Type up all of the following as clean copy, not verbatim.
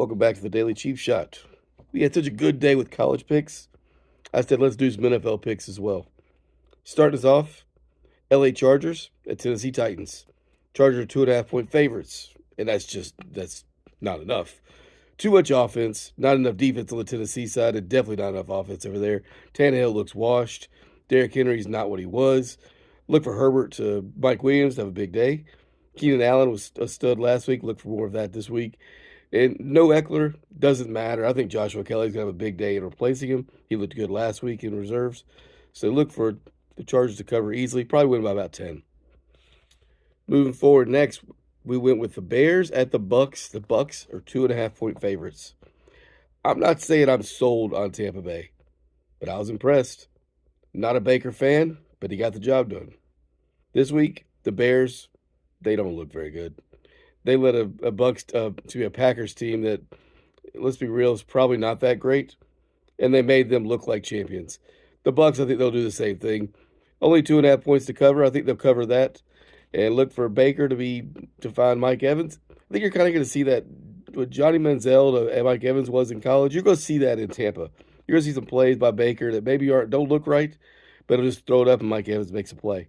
Welcome back to the Daily Cheap Shot. We had such a good day with college picks. I said let's do some NFL picks as well. Starting us off, LA Chargers at Tennessee Titans. Chargers are 2.5-point favorites, and that's not enough. Too much offense, not enough defense on the Tennessee side, and definitely not enough offense over there. Tannehill looks washed. Derrick Henry's not what he was. Look for Herbert to Mike Williams to have a big day. Keenan Allen was a stud last week. Look for more of that this week. And no Eckler, doesn't matter. I think Joshua Kelly's going to have a big day in replacing him. He looked good last week in reserves. So look for the Chargers to cover easily. Probably win by about 10. Moving forward next, we went with the Bears at the Bucks. The Bucks are 2.5-point favorites. I'm not saying I'm sold on Tampa Bay, but I was impressed. Not a Baker fan, but he got the job done. This week, the Bears, they don't look very good. They let a Packers team that, let's be real, is probably not that great, and they made them look like champions. The Bucks, I think they'll do the same thing. Only 2.5 points to cover. I think they'll cover that, and look for Baker to find Mike Evans. I think you're kind of going to see that what Johnny Manziel to Mike Evans was in college. You're going to see that in Tampa. You're going to see some plays by Baker that maybe don't look right, but he'll just throw it up and Mike Evans makes a play.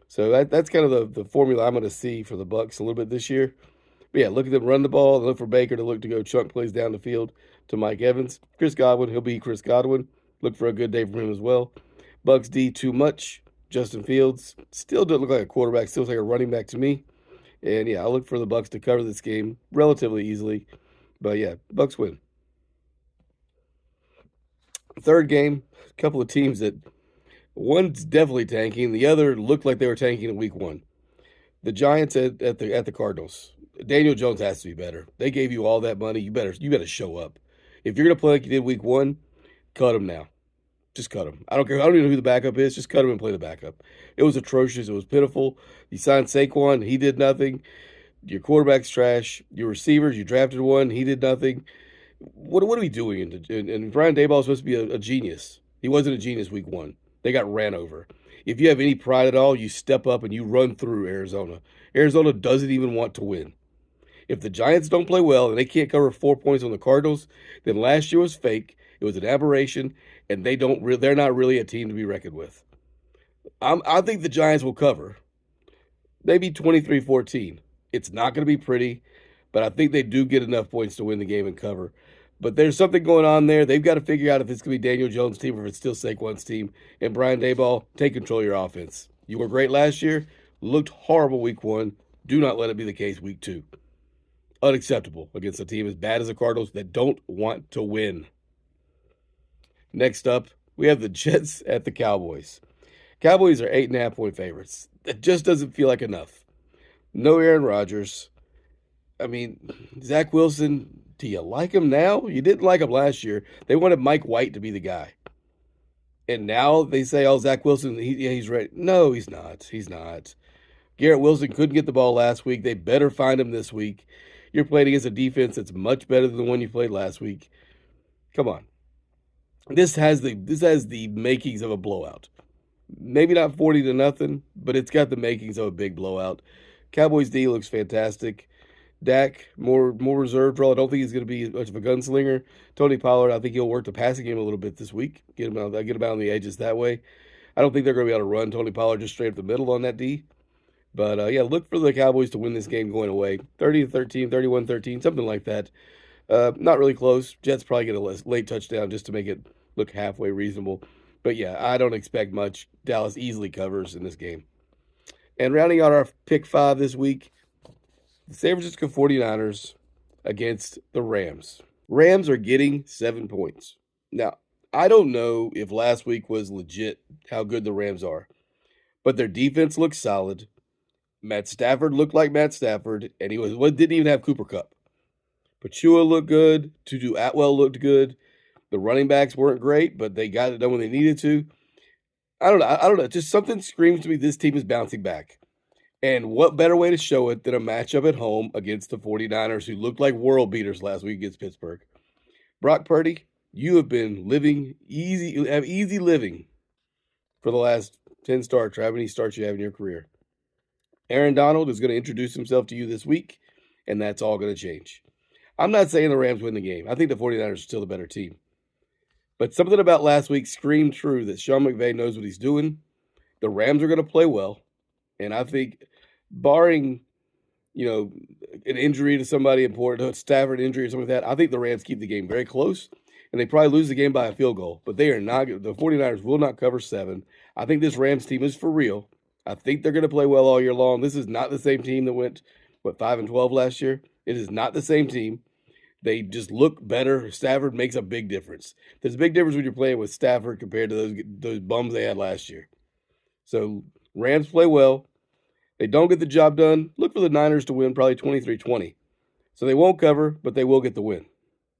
So that's kind of the formula I'm going to see for the Bucks a little bit this year. But yeah, look at them run the ball and look for Baker to look to go chunk plays down the field to Mike Evans. Chris Godwin, he'll be Chris Godwin. Look for a good day from him as well. Bucks D, too much. Justin Fields still doesn't look like a quarterback, still looks like a running back to me. And yeah, I'll look for the Bucks to cover this game relatively easily. But yeah, Bucks win. Third game, a couple of teams that one's definitely tanking, the other looked like they were tanking in week one. The Giants at the Cardinals. Daniel Jones has to be better. They gave you all that money. You better show up. If you're gonna play like you did week one, cut him now. Just cut him. I don't care. I don't even know who the backup is. Just cut him and play the backup. It was atrocious. It was pitiful. You signed Saquon. He did nothing. Your quarterback's trash. Your receivers, you drafted one. He did nothing. What are we doing? And Brian Daboll is supposed to be a genius. He wasn't a genius week one. They got ran over. If you have any pride at all, you step up and you run through Arizona. Arizona doesn't even want to win. If the Giants don't play well and they can't cover 4 points on the Cardinals, then last year was fake. It was an aberration, and they're not really a team to be reckoned with. I think the Giants will cover, maybe 23-14. It's not going to be pretty, but I think they do get enough points to win the game and cover. But there's something going on there. They've got to figure out if it's going to be Daniel Jones' team or if it's still Saquon's team. And Brian Daboll, take control of your offense. You were great last year, looked horrible week one. Do not let it be the case week two. Unacceptable against a team as bad as the Cardinals that don't want to win. Next up, we have the Jets at the Cowboys. Cowboys are 8.5-point favorites. That just doesn't feel like enough. No Aaron Rodgers. I mean, Zach Wilson, do you like him now? You didn't like him last year. They wanted Mike White to be the guy. And now they say, oh, Zach Wilson, he's ready. No, he's not. He's not. Garrett Wilson couldn't get the ball last week. They better find him this week. You're playing against a defense that's much better than the one you played last week. Come on. This has the makings of a blowout. Maybe not 40-0, but it's got the makings of a big blowout. Cowboys D looks fantastic. Dak, more reserved role. I don't think he's going to be much of a gunslinger. Tony Pollard, I think he'll work the passing game a little bit this week. Get him out on the edges that way. I don't think they're going to be able to run Tony Pollard just straight up the middle on that D. But, yeah, look for the Cowboys to win this game going away. 30-13, 31-13, something like that. Not really close. Jets probably get a late touchdown just to make it look halfway reasonable. But, yeah, I don't expect much. Dallas easily covers in this game. And rounding out our pick five this week, the San Francisco 49ers against the Rams. Rams are getting 7 points. Now, I don't know if last week was legit how good the Rams are, but their defense looks solid. Matt Stafford looked like Matt Stafford, and didn't even have Cooper Kupp. Pachua looked good. Tutu Atwell looked good. The running backs weren't great, but they got it done when they needed to. I don't know. Just something screams to me this team is bouncing back. And what better way to show it than a matchup at home against the 49ers, who looked like world beaters last week against Pittsburgh. Brock Purdy, you have been living easy. You have easy living for the last 10 starts, or how many starts you have in your career. Aaron Donald is going to introduce himself to you this week, and that's all going to change. I'm not saying the Rams win the game. I think the 49ers are still the better team. But something about last week screamed true that Sean McVay knows what he's doing. The Rams are going to play well. And I think, barring, an injury to somebody important, a Stafford injury or something like that, I think the Rams keep the game very close. And they probably lose the game by a field goal. But they are not. The 49ers will not cover 7. I think this Rams team is for real. I think they're going to play well all year long. This is not the same team that went, 5-12 last year. It is not the same team. They just look better. Stafford makes a big difference. There's a big difference when you're playing with Stafford compared to those bums they had last year. So Rams play well. They don't get the job done. Look for the Niners to win probably 23-20. So they won't cover, but they will get the win.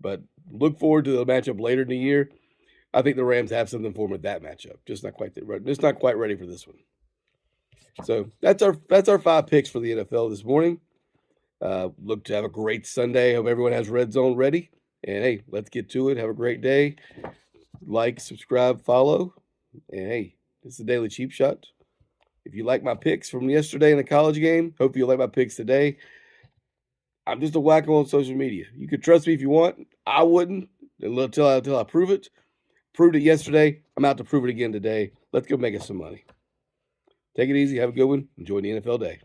But look forward to the matchup later in the year. I think the Rams have something for them with that matchup. Just not quite ready for this one. So that's our 5 picks for the NFL this morning. Look to have a great Sunday. Hope everyone has Red Zone ready. And hey, let's get to it. Have a great day. Like, subscribe, follow. And hey, this is the Daily Cheap Shot. If you like my picks from yesterday in the college game, hope you like my picks today. I'm just a wacko on social media. You can trust me if you want. I wouldn't until I prove it. Proved it yesterday. I'm out to prove it again today. Let's go make us some money. Take it easy. Have a good one. Enjoy the NFL day.